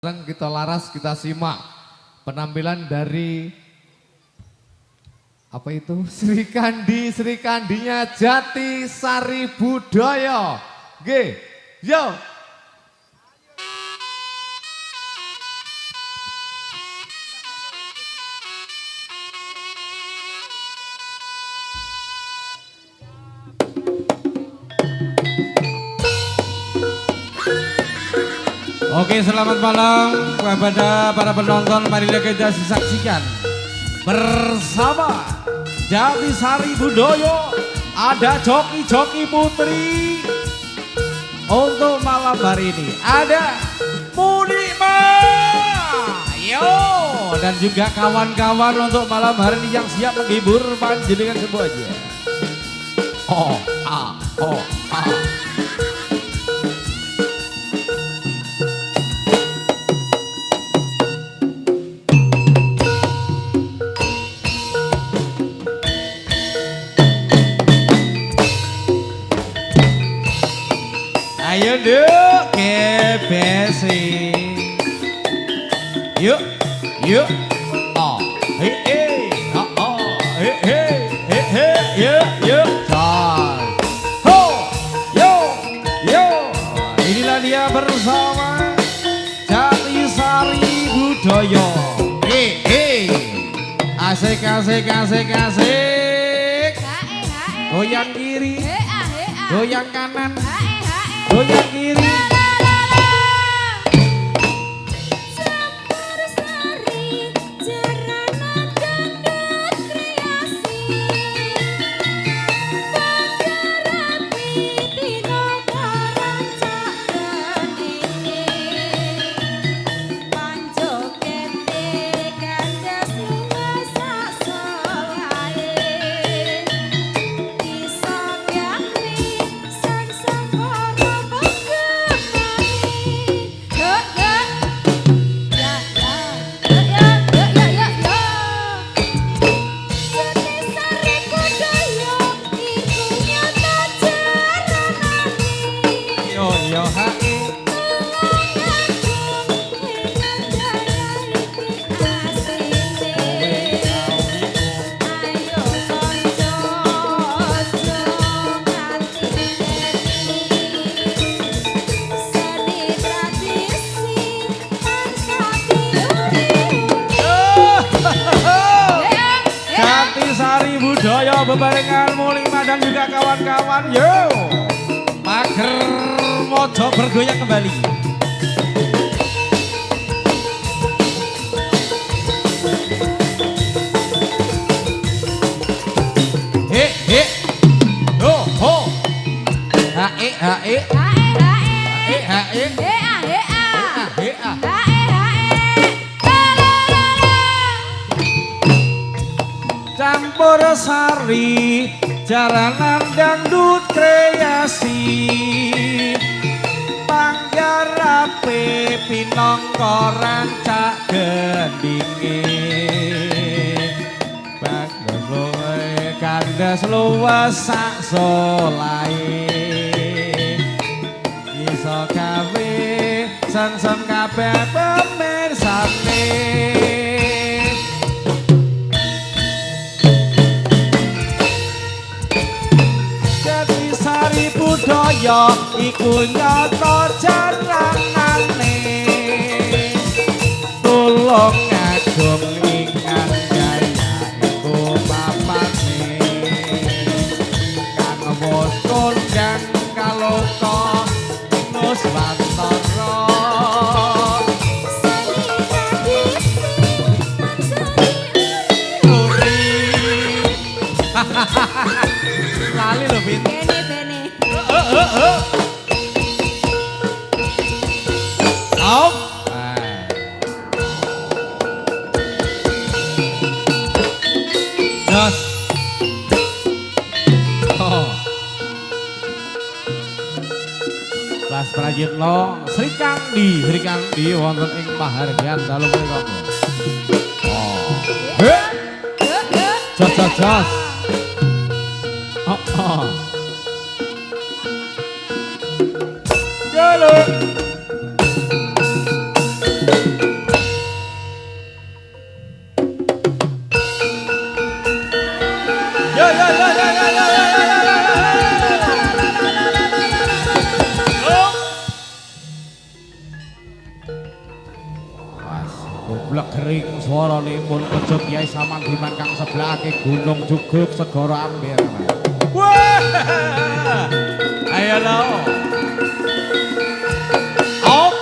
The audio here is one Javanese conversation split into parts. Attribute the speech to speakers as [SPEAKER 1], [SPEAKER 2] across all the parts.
[SPEAKER 1] Sekarang kita laras, kita simak penampilan dari apa itu? Sri Kandinya Jati Sari Budaya. G, yo.
[SPEAKER 2] Oke, selamat malam kepada para penonton. Marilah kita saksikan bersama Jati Sari Budaya. Ada joki-joki putri. Untuk malam hari ini ada Munima, yo, dan juga kawan-kawan untuk malam hari ini yang siap menghibur panjenengan semuanya. Oh, ah, oh, ah. Ayo duk kebesi. Yuk, yuk. Oh, hei, hei. Oh, oh, hei, hei, hei, hei. Yuk, yuk. Charge. Ho, yo, yo. Inilah dia bersama Jati Sari Budaya. Hei, hei. Asik, asik, asik, asik. Goyang kiri, goyang kanan. Goyang kiri. Sari Budaya bebarengan Munima dan juga kawan-kawan. Yo, mager mojo bergoyang kembali. He he, ho ho, ha e ha e, ha e ha e, ha e ha e. Campur sari, jaranan dangdut kreasi, panggarape pinangka rancak gendinge, bagdhe kandas luwes sak solahe, iso gawe sen-sen kabeh pemirsane. Sari Budaya iku nyata jaranane, tulung ngagum ingan gaya iku papane, kang wis kondang kaloka Nuswantara. Lali lho Bin. Auf. Jos. Oh. Kelas Prajitno Sri Kandi wonten ing pahargyan dalu menika. Oh. Jos jos jos. Oh, oh. Halo. Goblok kering swaranipun Pejo Kyai Samandiman kang sebelahake Gunung Juguk Segara Ampir. Wah! Ayo lo. Op.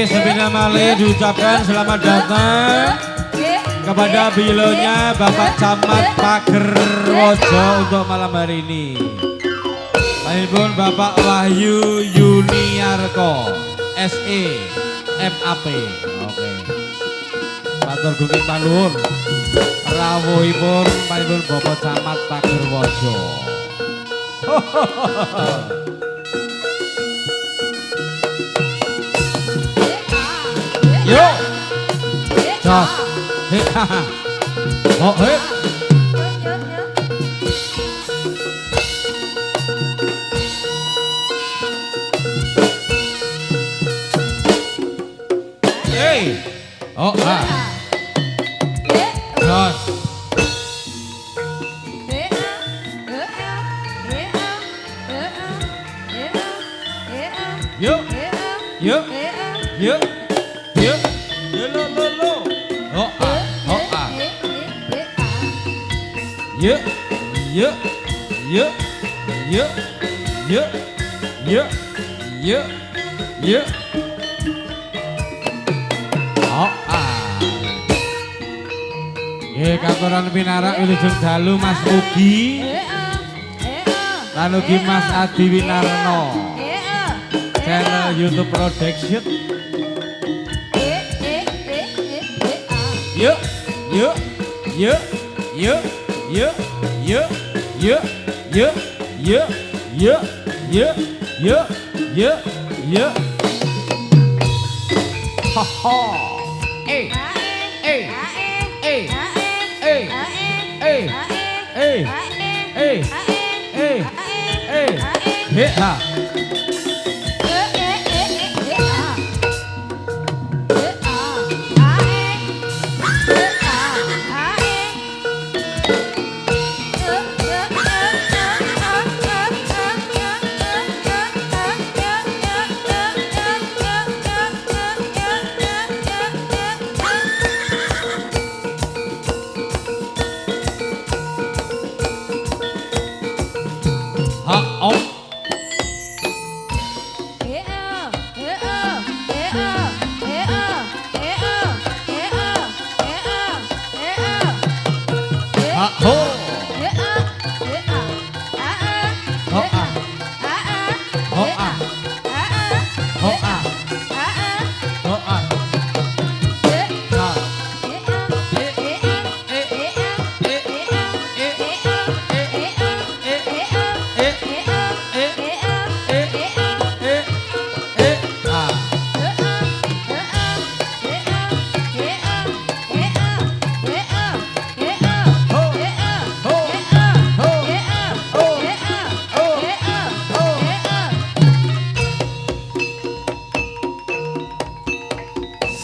[SPEAKER 2] Sebelum malih diucapkan selamat datang kepada bilonya Bapak Camat Pagerwojo untuk malam hari ini. Pun Bapak Wahyu Yuniarko SE MAP. Oke. Matur gunging panuwun. Rawuhipun panjenengan Bapak Camat Pagerwojo. Yo. Jos. Oh, hei. Hey. Oh, ah. Jos. Yuk. Yuk. Yuk. Yuk. Lo. Oh, ah. Oh, ah. Yuk. Yuk. Yuk. Yuk. Yuk. Yuk. Yuk. Yuk. Oh, ah. Katuran pinarak wilujeng dalu Mas Mugi. Lan ugi Mas Adi Winarno. Channel YouTube Production. Yuk, yuk, yuk, yuk, yuk, yuk, yuk, yuk, yuk, yuk, yuk, yuk, yuk, yuk. Ha ha. Eh, eh, eh, eh, eh, eh, eh, eh, eh, ha.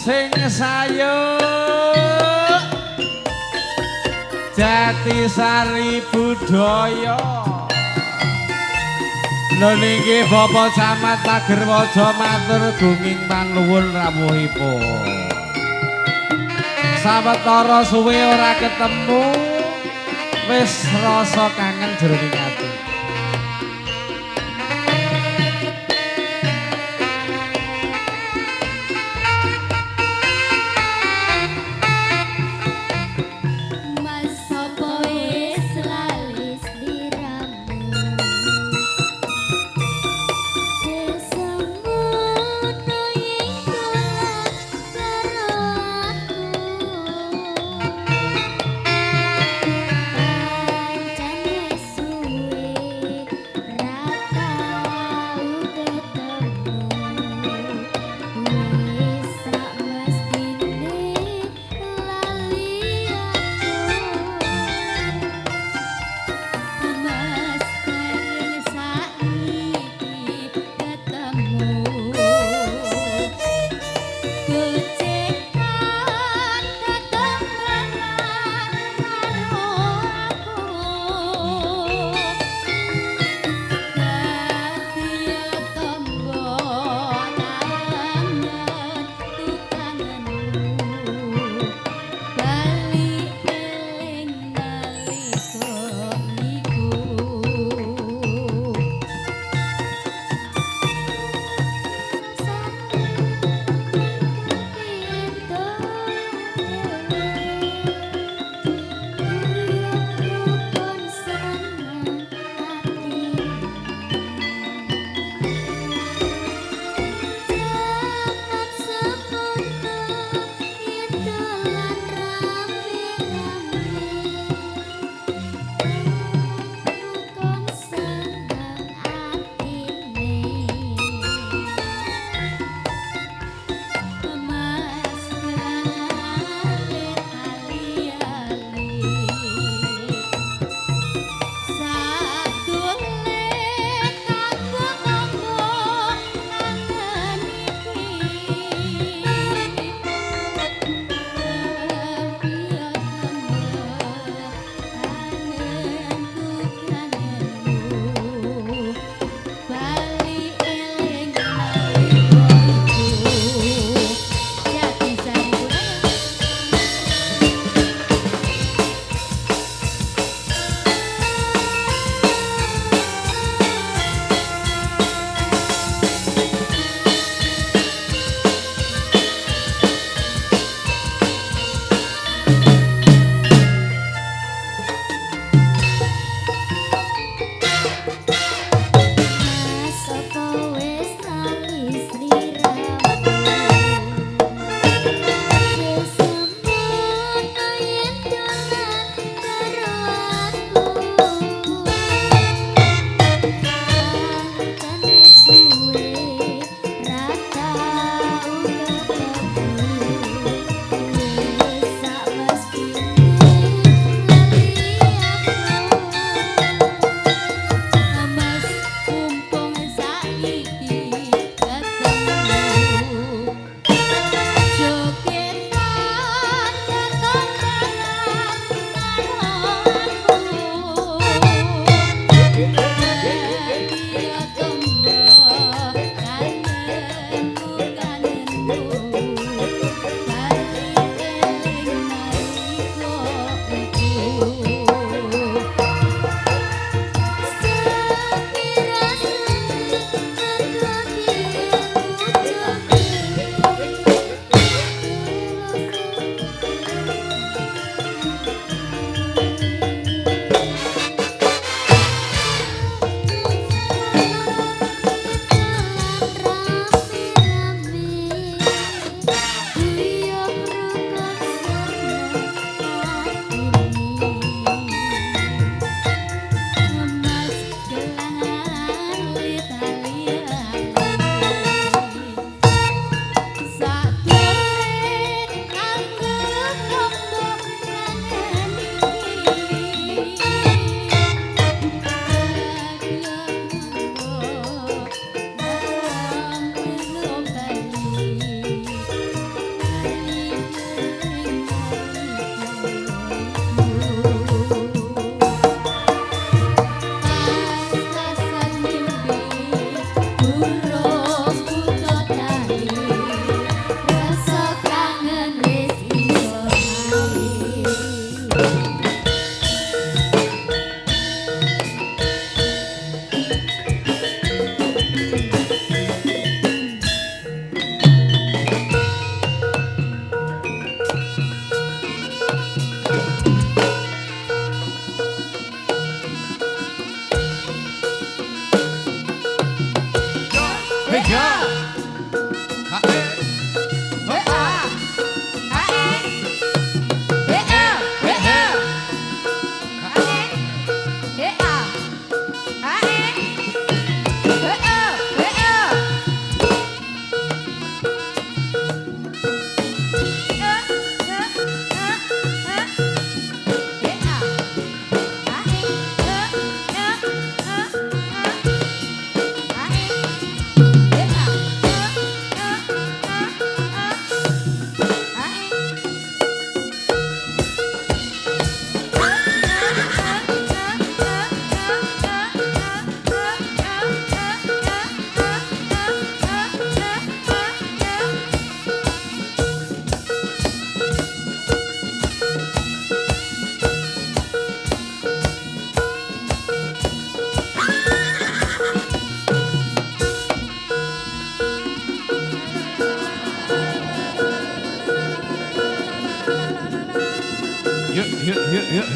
[SPEAKER 2] Sing sayo Jatisari Budaya. Lho niki Bapak Camat Pagerwojo matur gunging panuwun rawuhipun. Sawetara suwe ora ketemu wis rasa kangen jroning ati.
[SPEAKER 3] Pancen wis suwe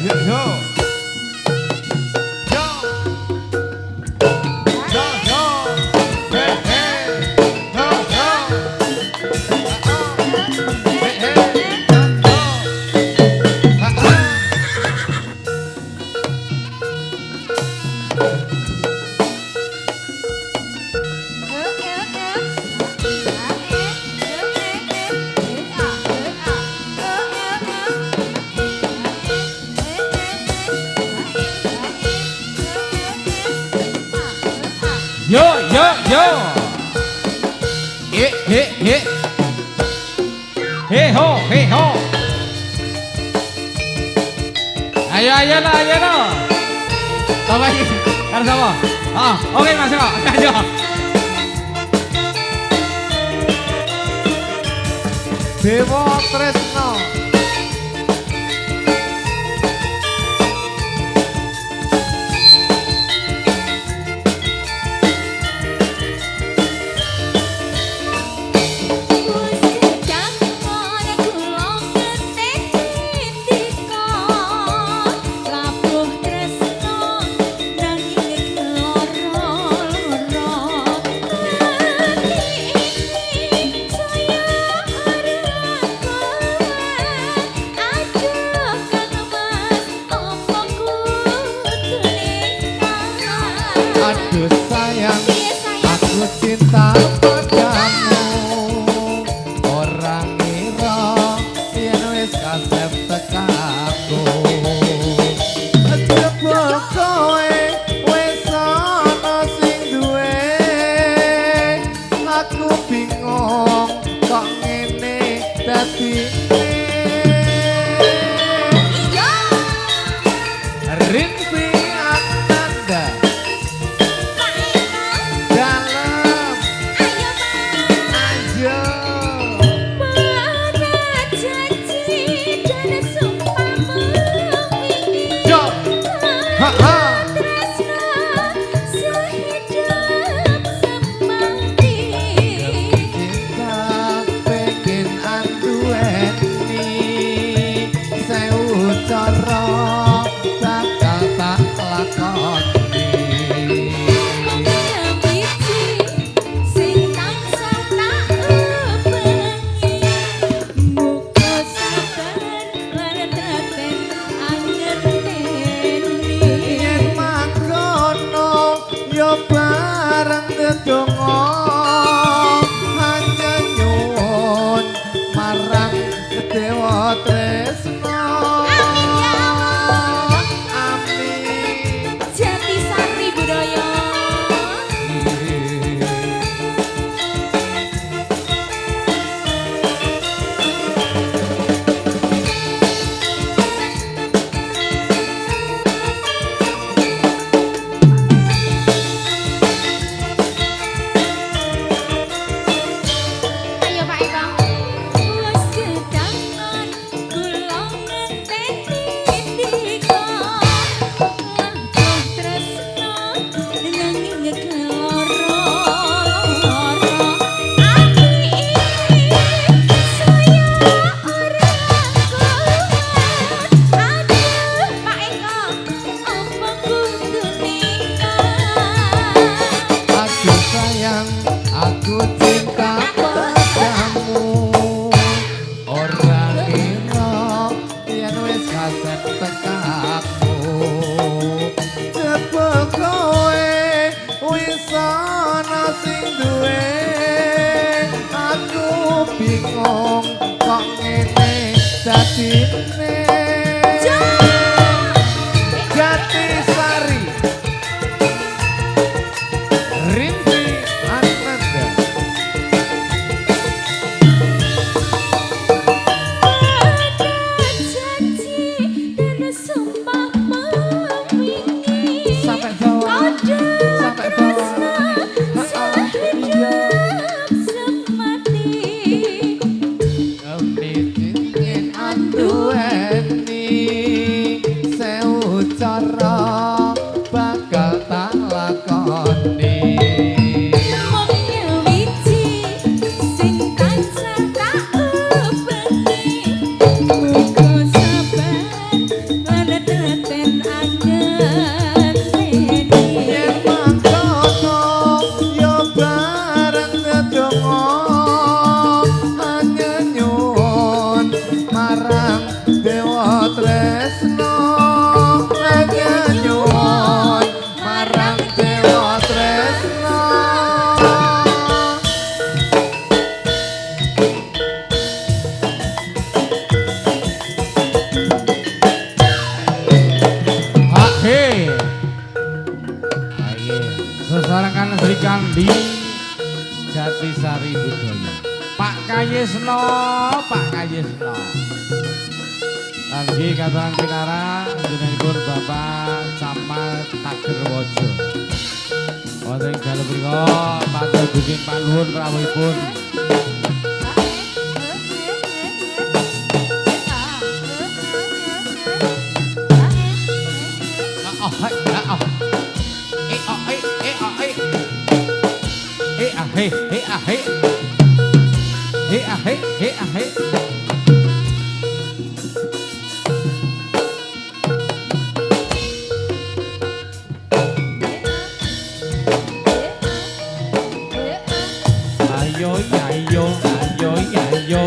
[SPEAKER 2] yo yo. Yo. Yo yo. Hey hey. Yo yo. Hey hey. Yo yo. Yo yo yo. He he he. He ho he ho. Ayo ayo lah ayo lah. Apa lagi? Harus apa? Ah, oke Mas Eko. Ayo.
[SPEAKER 1] Dewa Tresno. Aduh sayang, aku cinta padamu. Orang ngira yen wis kasep tekaku. Jebul kowe wis ana sing duwe. Aku bingung kok ngene dadine. Rinpi Ananda. Barang dedonga hanya nyuwun marang Dewa Tresno.
[SPEAKER 3] Amin ya Allah.
[SPEAKER 1] Amin.
[SPEAKER 3] Jatisari Budaya. Ayo Pak Eko. Wes kedangan kula ngenteni ndika. Lakuh tresno nanging keloro. Ati saya ora kuat. Aduh Pak Eko, apa kudu nikah?
[SPEAKER 1] Aduh sayang, aku cinta padamu. Orang kira yen wis kasep tekaku. Jebul kowe wis ana sing duwe. Aku bingung kok ngene dadine. Jatisari Rinpi Ananda.
[SPEAKER 3] Janji dan sumpah memiliki.
[SPEAKER 1] Sampai bawah, sampai bawah.
[SPEAKER 3] Sehidup semati.
[SPEAKER 1] Kami ingin adu
[SPEAKER 2] Kandi Jatisari Budaya. Pak Kayesno, Pak Kayesno. Lagi katakan pinara jenengipun Bapak Camat Tagerwojo. Wonten dalu mriku matur duking panuwun rawuhipun. Ayo ayo ayo ayo.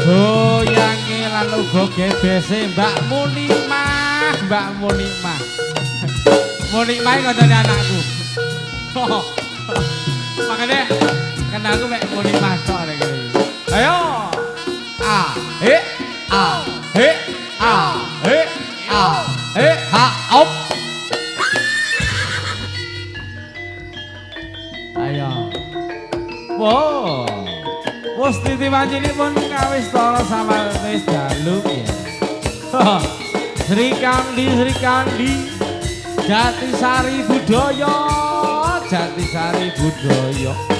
[SPEAKER 2] Goyange lan uga gebese Mbak Munimah, Mbak Munimah. Munimah kancane anakku. Makane kenalku mek Munimah tok nek kene. Ayo. He ha op. Ayo. Wow. Wes titi panjenipun kawis tara sama wis dalu ya. Sri Kandi Jatisari Budaya, Jatisari Budaya.